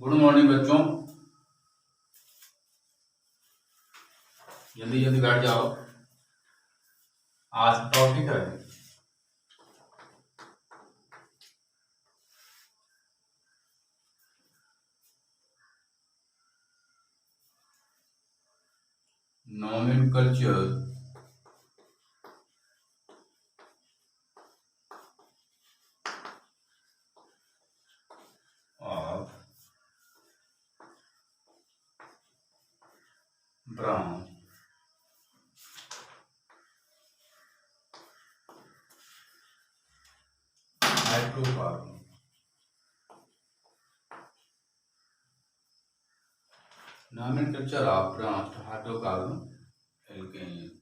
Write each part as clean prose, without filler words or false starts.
Good morning बच्चों। जल्दी जल्दी बैठ जाओ। आज टॉपिक है nomenclature of branched hydrocarbon. Nomenclature of branched hydrocarbon alkane.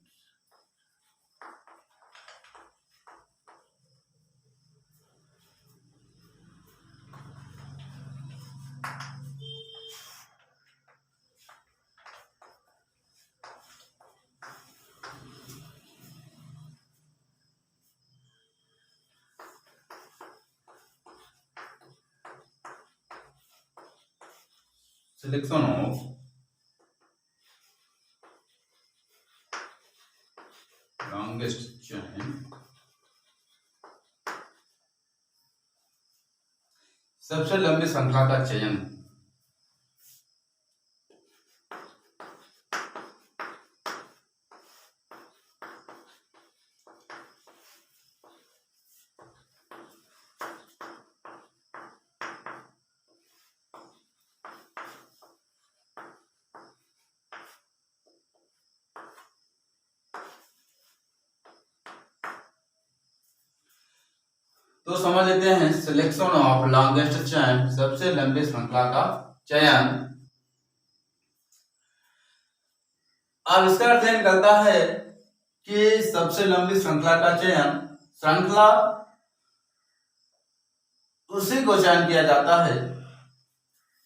Selection of longest chain, सबसे लंबी श्रृंखला का चयन। तो समझ लेते हैं सिलेक्शन ऑफ लॉन्गेस्ट चेन, सबसे लंबी श्रृंखला का चयन। अब इसका अर्थ निकलता है कि सबसे लंबी श्रृंखला का चयन, श्रृंखला उसी को चयन किया जाता है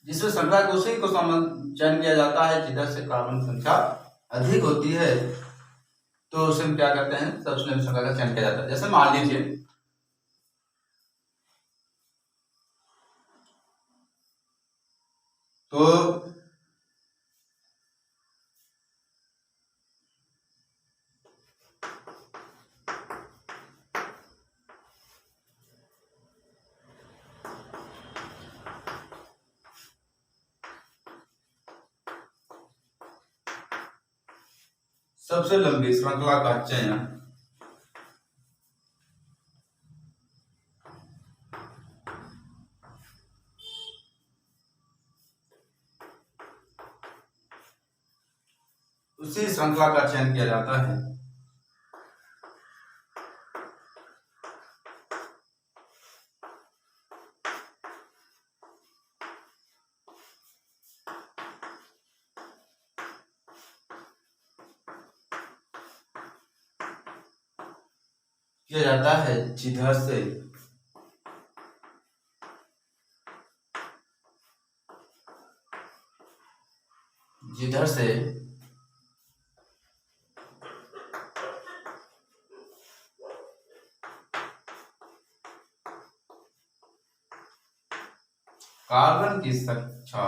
जिसमें श्रृंखला को उसी को चयन किया जाता है जिधर से कार्बन संख्या अधिक होती है। तो उसे हम क्या करते हैं, सबसे लंबी श्रृंखला का चयन किया जाता है। जैसे मान लीजिए तो सबसे लंबी श्रृंखला का चयन उसी श्रृंखला का चयन किया जाता है जिधर से कार्बन की संख्या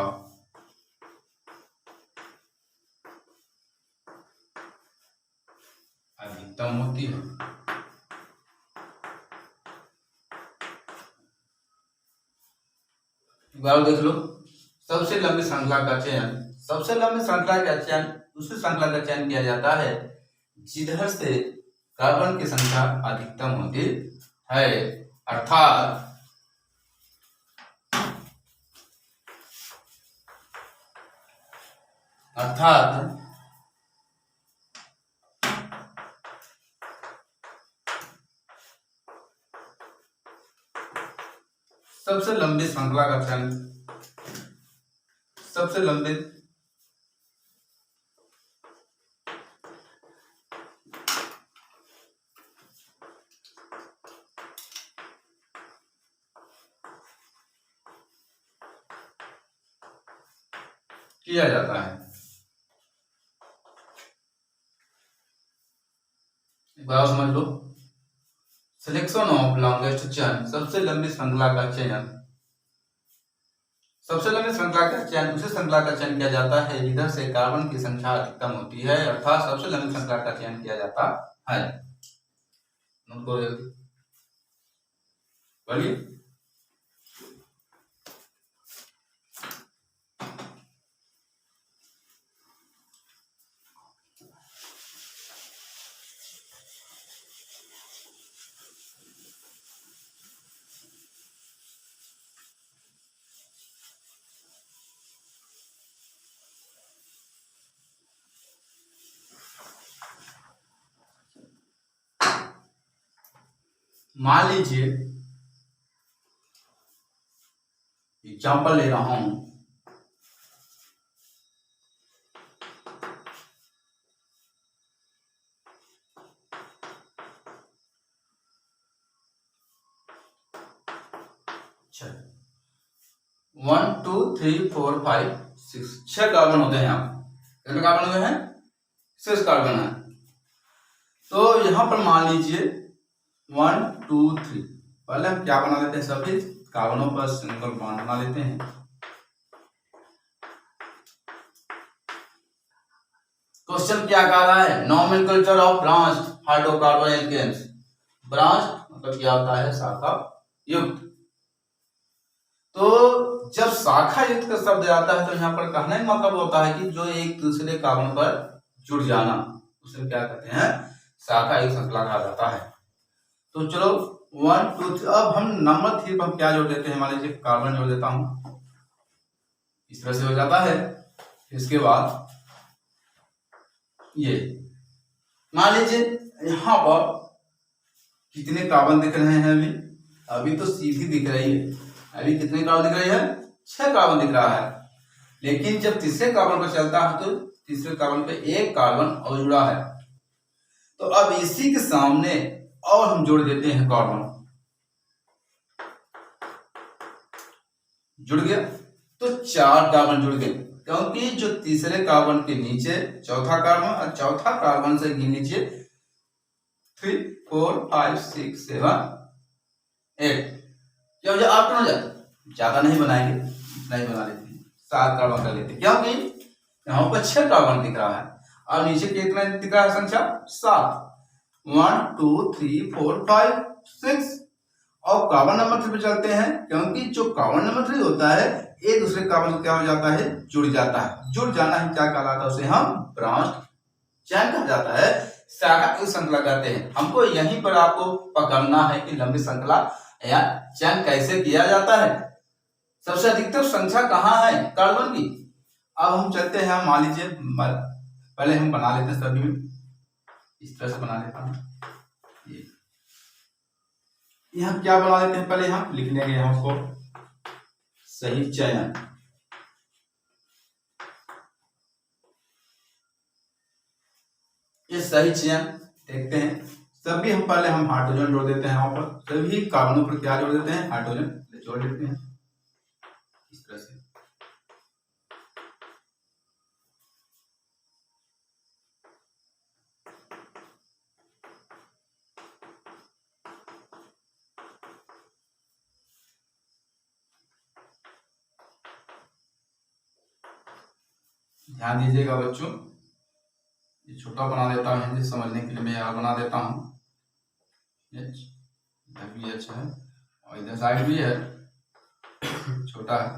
अधिकतम होती है। बार देख लो, सबसे लंबी श्रृंखला का चयन, सबसे लंबी श्रृंखला का चयन उसी श्रृंखला का चयन किया जाता है जिधर से कार्बन की संख्या अधिकतम होती है। अर्थात सबसे लंबी श्रृंखला का चयन, सबसे लंबी किया जाता है। एक बार समझ लो, सिलेक्शन ऑफ लॉन्गेस्ट चेन, सबसे लंबी श्रृंखला का चयन सबसे लंबी श्रृंखला का चयन उसी श्रृंखला का चयन किया जाता है जिधर से कार्बन की संख्या अधिकतम होती है, अर्थात सबसे लंबी श्रृंखला का चयन किया जाता है। बोलिए। मान लीजिए एग्जाम्पल ले रहा हूं, अच्छा 1 2 3 4 5 6 6 कार्बन होते हैं। यहाँ कितने कार्बन होते हैं? 6 कार्बन है। तो यहां पर मान लीजिए 1 2 3, पहले हम क्या बना लेते हैं, सभी कार्बनों पर सिंगल बॉन्ड बना लेते हैं। क्वेश्चन क्या कह रहा है? Nomenclature of branched hydrocarbon alkanes. Branch मतलब क्या होता है? शाखा युक्त। तो जब शाखा युक्त का शब्द आता है तो यहाँ पर कहने का मतलब होता है कि जो एक दूसरे कार्बन पर जुड़ जाना, उसे क्या कहते हैं? शाखा युक्त श्रृंखला कहा जाता है। तो चलो 1 2 3, अब हम नंबर 3 पर क्या जोड़ देते हैं? मान लीजिए कार्बन जोड़ देता हूं, इस तरह से हो जाता है। इसके बाद ये मान लीजिए यहां पर कितने कार्बन दिख रहे हैं? अभी तो सीधी दिख रही है। अभी कितने कार्बन दिख रही है? 6 कार्बन दिख रहा है। लेकिन जब तीसरे कार्बन पर चलता है तो तीसरे कार्बन पे एक कार्बन और जुड़ा है। तो अब इसी के सामने और हम जोड़ देते हैं कार्बन, जुड़ गया। तो 4 कार्बन जुड़ गए, क्योंकि जो तीसरे कार्बन के नीचे चौथा कार्बन और चौथा कार्बन से नीचे 3 4 5 6 7 8, क्या हो जाए? 8 हो जाए। ज्यादा नहीं बनाएंगे, इतना ही बना लेते हैं, 7 कार्बन कर लेते हैं, क्योंकि यहाँ पर 6 कार्बन दिख रहा है और नीचे कितना दिख रहा है? संख्या 7। 1 2 3 4 5 6। और कार्बन नंबर 3 पे चलते हैं, क्योंकि जो कार्बन नंबर 3 होता है एक दूसरे कार्बन से क्या हो जाता है? जुड़ जाता है। जुड़ जाना ही क्या कहलाता है? उसे हम ब्रांच चयन कहा जाता है, शाखा युक्त श्रृंखला कहते हैं। हमको यहीं पर आपको पकड़ना है कि लंबी श्रृंखला या चयन कैसे किया जाता है। सबसे अधिकतम संख्या कहाँ है कार्बन की? अब हम चलते हैं, मान लीजिए पहले हम बना लेते हैं सभी में, इस तरह से बना लेता हूं। यहाँ क्या बना लेते हैं? पहले हम लिख लेंगे यहाँ को सही चयन। ये सही चयन देखते हैं। सभी हम पहले हम हाइड्रोजन जोड़ देते हैं। यहाँ पर सभी कार्बनों पर क्या जोड़ देते हैं? हाइड्रोजन जोड़ देते हैं इस तरह से। ध्यान दीजिएगा बच्चों, ये छोटा बना देता हूँ हिंदी समझने के लिए, मैं यहाँ बना देता हूँ। इधर भी अच्छा है और इधर साइड भी है, छोटा है।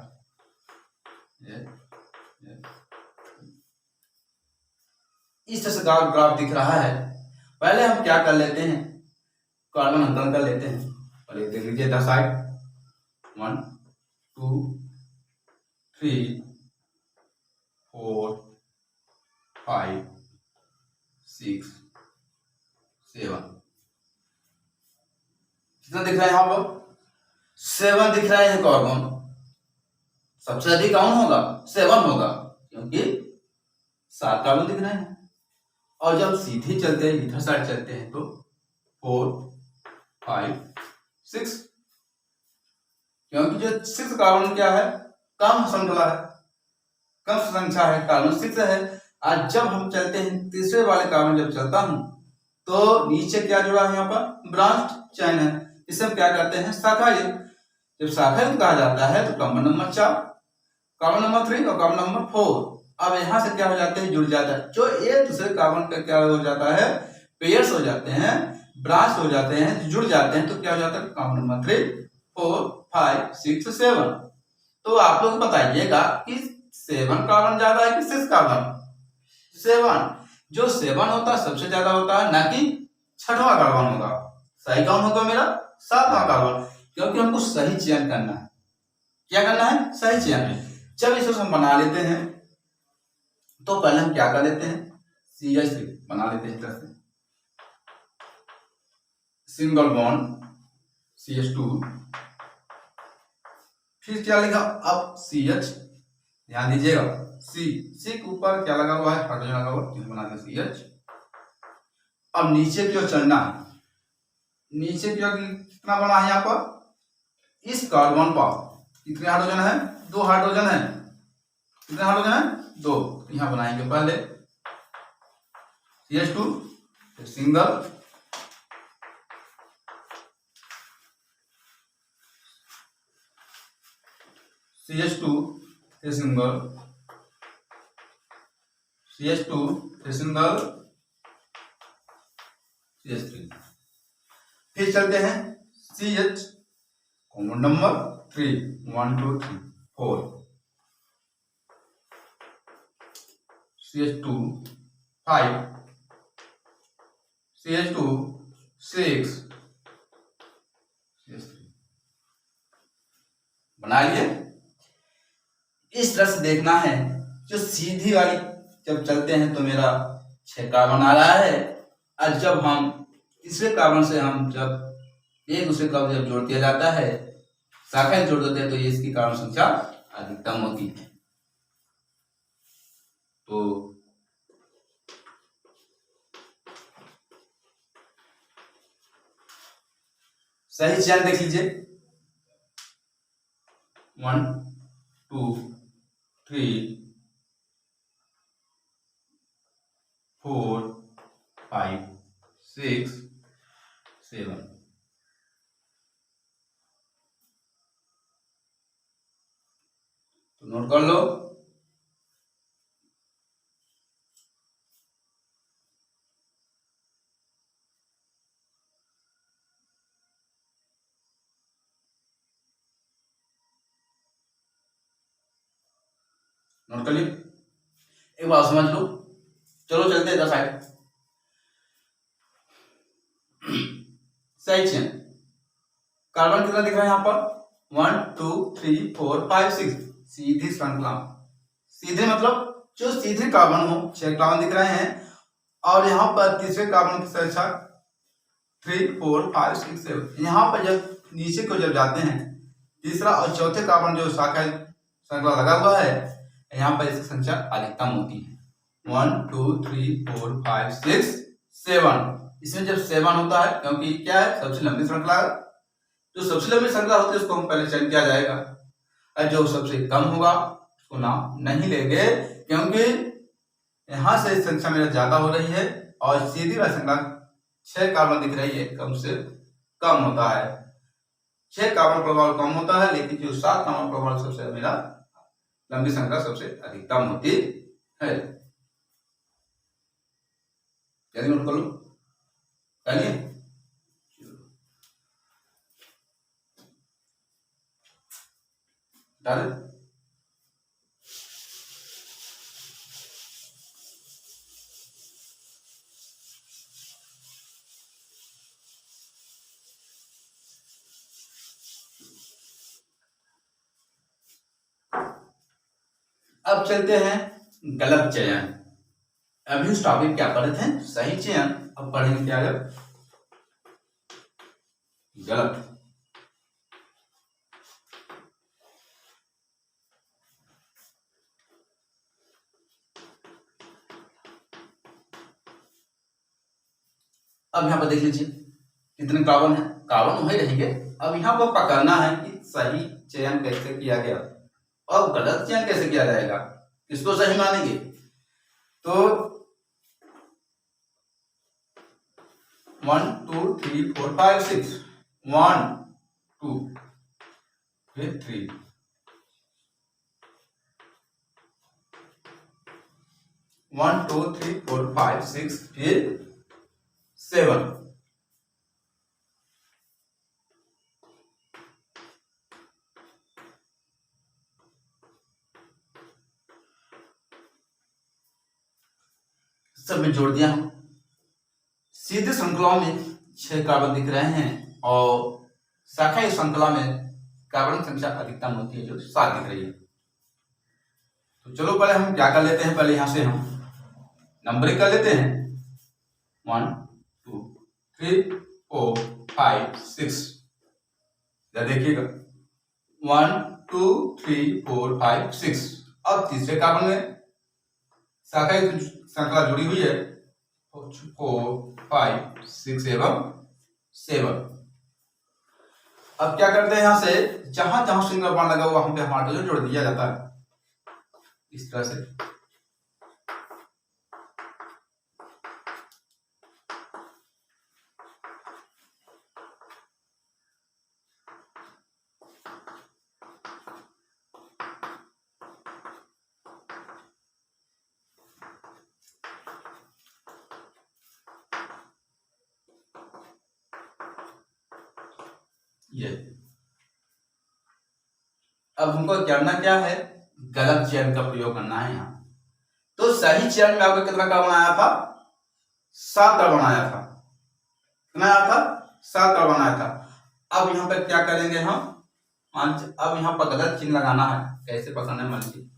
ये इस तरह से ग्राफ दिख रहा है। पहले हम क्या कर लेते हैं? कार्बन अंकन कर लेते हैं। पहले देख लीजिए इधर साइड 1 2 3 4 5 6 7। कितना दिख रहा है? यहाँ पर 7 दिख रहा है कार्बन। सबसे अधिक कौन होगा? 7 होगा, क्योंकि 7 कार्बन दिख रहे हैं। और जब सीधे चलते हैं, इधर साइड चलते हैं, तो 4 5 6, क्योंकि जो 6 कार्बन क्या है? कम श्रृंखला है, कम संख्या है, कार्बन 6 है। और जब हम चलते हैं तीसरे वाले कार्बन जब चलता हूं तो नीचे क्या जुड़ा है? यहाँ पर ब्रांच चयन है। इसे हम क्या करते हैं? शाखा युक्त। जब शाखा युक्त कहा जाता है तो क्रम नंबर 4, कार्बन नंबर 3 और कार्बन नंबर 4। अब यहाँ से क्या हो जाते हैं, जुड़ जाता है। जो एक दूसरे कार्बन का क्या हो जाता है, पेयर्स हो जाते हैं, ब्रांच हो जाते हैं, जुड़ जाते हैं, तो क्या हो जाता है, कार्बन नंबर 3, 4, 5, 6, 7। तो आप लोग बताइएगा कि 7 कार्बन ज्यादा है कि 6 कार्बन? 7। जो 7 होता है सबसे ज्यादा होता है, ना कि 6वां कार्बन होगा। सही कौन होगा मेरा? 7वां कार्बन, क्योंकि हमको सही चयन करना है। क्या करना है? सही चयन। जब इसे हम बना लेते हैं तो पहले हम क्या कर लेते हैं, CH3 बना लेते हैं इस तरह से, सिंगल बॉन्ड CH2, फिर क्या लिखा, अब CH, ध्यान दीजिएगा, C के ऊपर क्या लगा हुआ है, हाइड्रोजन लगा हुआ है, बना दें CH। अब नीचे की ओर चलना है, नीचे की ओर कितना बना है यहाँ पर, इस कार्बन पर कितने हाइड्रोजन है, 2 हाइड्रोजन है। कितने हाइड्रोजन है, 2। यहाँ बनाएंगे पहले CH2, फिर सिंगल, CH2, फिर सिंगल, CH2, फिर सिंगल, CH3। फिर चलते हैं CH, common number 3, 1, 2, 3, 4, CH2, 5, CH2, 6, CH3। बना लिए। इस तरह से देखना है, जो सीधी वाली जब चलते हैं तो मेरा 6 कार्बन आ रहा है, और जब हम तीसरे कार्बन से हम जब एक दूसरे का जब जोड़ दिया जाता है, शाखाएं जोड़ देते हैं, तो ये इसकी कार्बन संख्या अधिकतम होती है। तो सही चयन देख लीजिए, 1, 2, 3, 4, 5, 6, 7। तो नोट कर लो। नोट कर लिए, एक बात समझ लो। चलो चलते हैं इधर साइड। सही चयन, कार्बन कितना दिख रहा है यहाँ पर, 1, 2, 3, 4, 5, 6, सीधी श्रृंखला। सीधे मतलब जो सीधे कार्बन हो, 6 कार्बन दिख रहे हैं, और यहाँ पर तीसरे कार्बन की संख्या 3, 4, 5, 6, 7। यहाँ पर जब नीचे को जब जाते हैं, तीसरा और चौथे कार्बन जो शाखा श्रृंखला लगा हुआ है, यहाँ पर इसकी संख्या अधिकतम होती है, 1, 2, 3, 4, 5, 6, 7। इसमें जब 7 होता है, क्योंकि क्या है, सबसे लंबी श्रृंखला है, जो सबसे लंबी श्रृंखला होती है उसको हम पहले चयन किया जाएगा, और जो सबसे कम होगा उसको नाम नहीं लेंगे, क्योंकि यहाँ से संख्या मेरा ज्यादा हो रही है, और सीधी वाली श्रृंखला 6 कार्बन दिख रही है, कम से कम होता है। 6 कार्बन प्रभाव कम होता है, लेकिन जो 7 कार्बन प्रभाव सबसे मेरा लंबी श्रृंखला सबसे अधिकतम होती है। जल्दी नोट कर लो, चलिए। अब चलते हैं गलत चयन। अभी उस टॉपिक क्या पढ़े थे, सही चयन, अब पढ़ेंगे क्या गलत। अब यहाँ पर देख लीजिए कितने कार्बन है, कार्बन वही रहेंगे। अब यहाँ पर पकड़ना है कि सही चयन कैसे किया गया और गलत चयन कैसे किया जाएगा, किसको सही मानेंगे। तो 1, 2, 3, 4, 5, 6, 1, 2, फिर 3, 1 2 3 4 5 6 फिर 7। सब में जोड़ दिया हम। सीधी श्रृंखला में 6 कार्बन दिख रहे हैं और शाखा श्रृंखला में कार्बन संख्या अधिकतम होती है जो 7 दिख रही है। तो चलो पहले हम क्या कर लेते हैं, पहले यहां से हम नंबरिंग कर लेते हैं। 1 2 3 4 5 6। देखिएगा 1 2 3 4 5 6। अब तीसरे कार्बन में शाखा श्रृंखला जुड़ी हुई है 4 5 6 एवं 7। अब क्या करते हैं, यहां से जहां जहां सिंगल बॉन्ड लगा हुआ वहां पे हमारा जो जोड़ दिया जाता है इस तरह से। ये अब हमको करना क्या है, गलत चयन का प्रयोग करना है यहाँ। तो सही चयन में आपका कितना कार्बन आया था, 7 कार्बन आया था। कितना आया था, 7 कार्बन आया था। अब यहाँ पे क्या करेंगे हम, अब यहाँ पर गलत चिन्ह लगाना है। कैसे पकड़ना है, मान लीजिए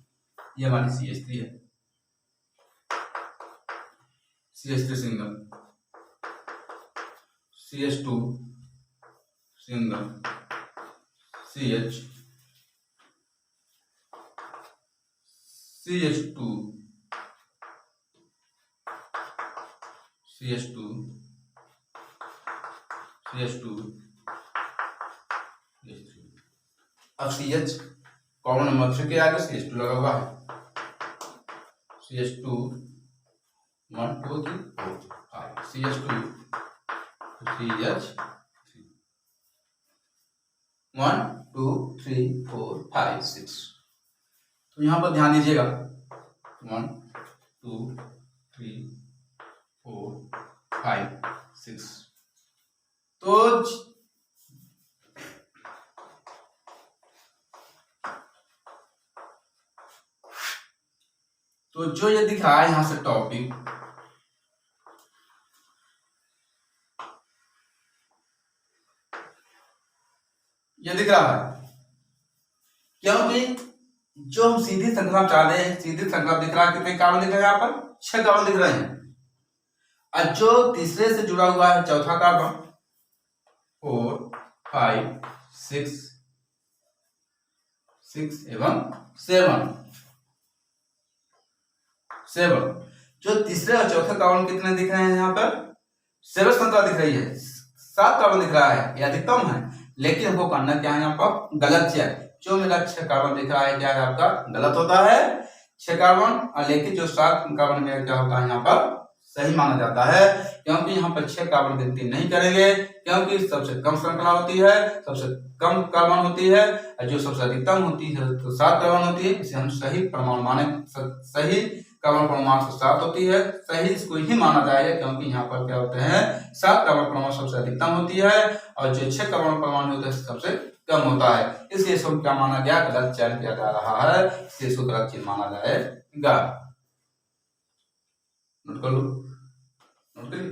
ये हमारी CH3 है, CH3 single, CH2 single, CH CH2 CH2 CH2 अब CH कॉमन नंबर 3 के आगे CH2 लगा हुआ है। CH2 1 2 3 4 5 CH2 CH 1 2 3 4 5 6। तो यहाँ पर ध्यान दीजिएगा 1 2 3 4 5 6। तो जो ये दिख रहा है यहां से टॉपिक, ये दिख रहा है क्योंकि जो हम सीधी श्रृंखला चाह रहे हैं, सीधी श्रृंखला दिख रहा है। कितने कार्बन दिख रहे हैं, यहाँ पर 6 कार्बन दिख रहे हैं। और जो तीसरे से जुड़ा हुआ है चौथा कार्बन 4 5 6 6 एवं 7। जो तीसरे और चौथे कार्बन कितने दिख रहे हैं, यहाँ पर 7 श्रृंखला दिख रही है, 7 कार्बन दिख रहा है, ये अधिकतम है। लेकिन हमको करना क्या है, यहाँ पर गलत चयन। जो मेरा 6 कार्बन दिख रहा है क्या है आपका, गलत होता है 6 कार्बन। और लेकिन जो 7 कार्बन मेरा क्या होता है यहाँ पर सही माना जाता है, क्योंकि यहाँ पर 6 कार्बन गिनती नहीं करेंगे, क्योंकि सबसे कम श्रृंखला होती है, सबसे कम कार्बन होती है, और जो सबसे अधिकतम होती है तो 7 कार्बन होती है। इसे हम सही प्रमाण माने, सही कार्बन परमाणु से 7 होती है, सही इसको ही माना जाएगा, क्योंकि यहाँ पर क्या होते हैं 7 कार्बन परमाणु सबसे अधिकतम होती है और जो 6 कार्बन परमाणु होते हैं सबसे कम होता है। इसलिए इसको क्या माना गया, गलत चयन किया जा रहा है, इसलिए इसको गलत चिन्ह माना जाएगा। नोट कर लो, नोट करिए।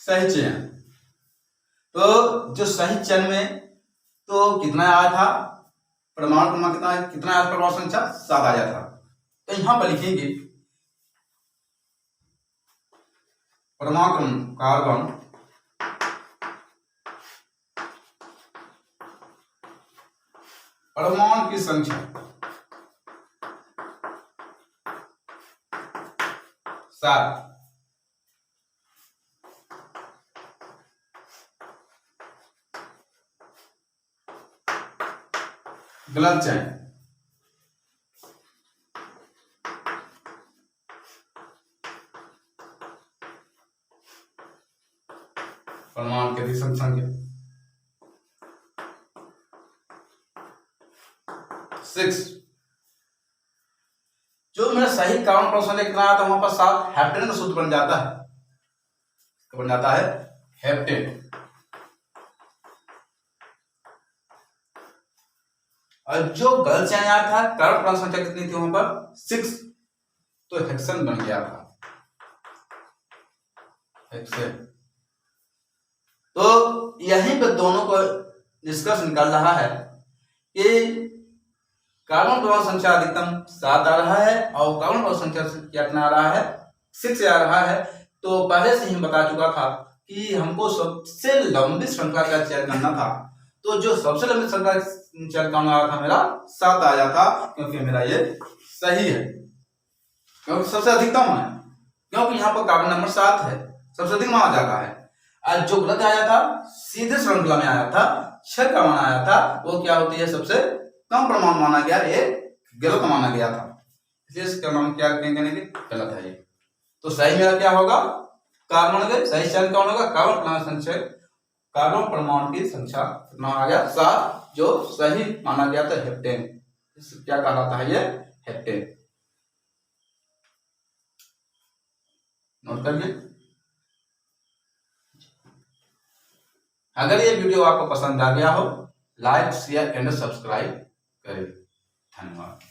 सही चयन, तो जो सही चयन में तो कितना आया था, परमाणु क्रमांक कितना आया, परमाणु संख्या 7 आया था। तो यहां पर लिखेंगे परमाणु कार्बन परमाणु की संख्या 7। गलत चयन। परमाणु की अधिक संख्या 6। जो मेरा सही कार्बन परमाणु संख्या कितना आता है वहां पर 7 हेप्टेन का सूत्र बन जाता है, बन जाता है हेप्टेन। और जो गलत चयन आया था कार्बन परमाणु संख्या कितनी थी वहां पर 6, तो हेक्सेन बन गया था, हेक्सेन। तो यहीं पे दोनों को निष्कर्ष निकाल रहा है कि कार्बन परमाणु संख्या अधिकतम 7 आ रहा है और कार्बन परमाणु संख्या कितना आ रहा है 6 आ रहा है। तो पहले से ही बता चुका था कि हमको सबसे लंबी श्रृंखला का चयन करना था, तो जो सबसे लंबी श्रृंखला चयन करना आ रहा था मेरा 7 आया था, क्योंकि मेरा ये सही है, क्योंकि सबसे अधिकतम है, क्योंकि यहाँ पर कार्बन नंबर 7 है, सबसे अधिक माना जाता है। आज जो गलत आया था सीधे श्रृंखला में आया था 6 का मान आया था, वो क्या होती है सबसे कम परमाणु माना गया, ये गलत माना गया था, इसलिए इसका नाम क्या कहने के गलत है ये। तो सही मेरा क्या होगा कार्बन के सही चयन कौन होगा कार्बन परमाणु संख्या, कार्बन परमाणु की संख्या कितना आ गया 7, जो सही माना गया था हेप्टेन। क्या कहलाता है ये हेप्टेन, नोट करिए। अगर ये वीडियो आपको पसंद आ गया हो लाइक शेयर एंड सब्सक्राइब करें। धन्यवाद।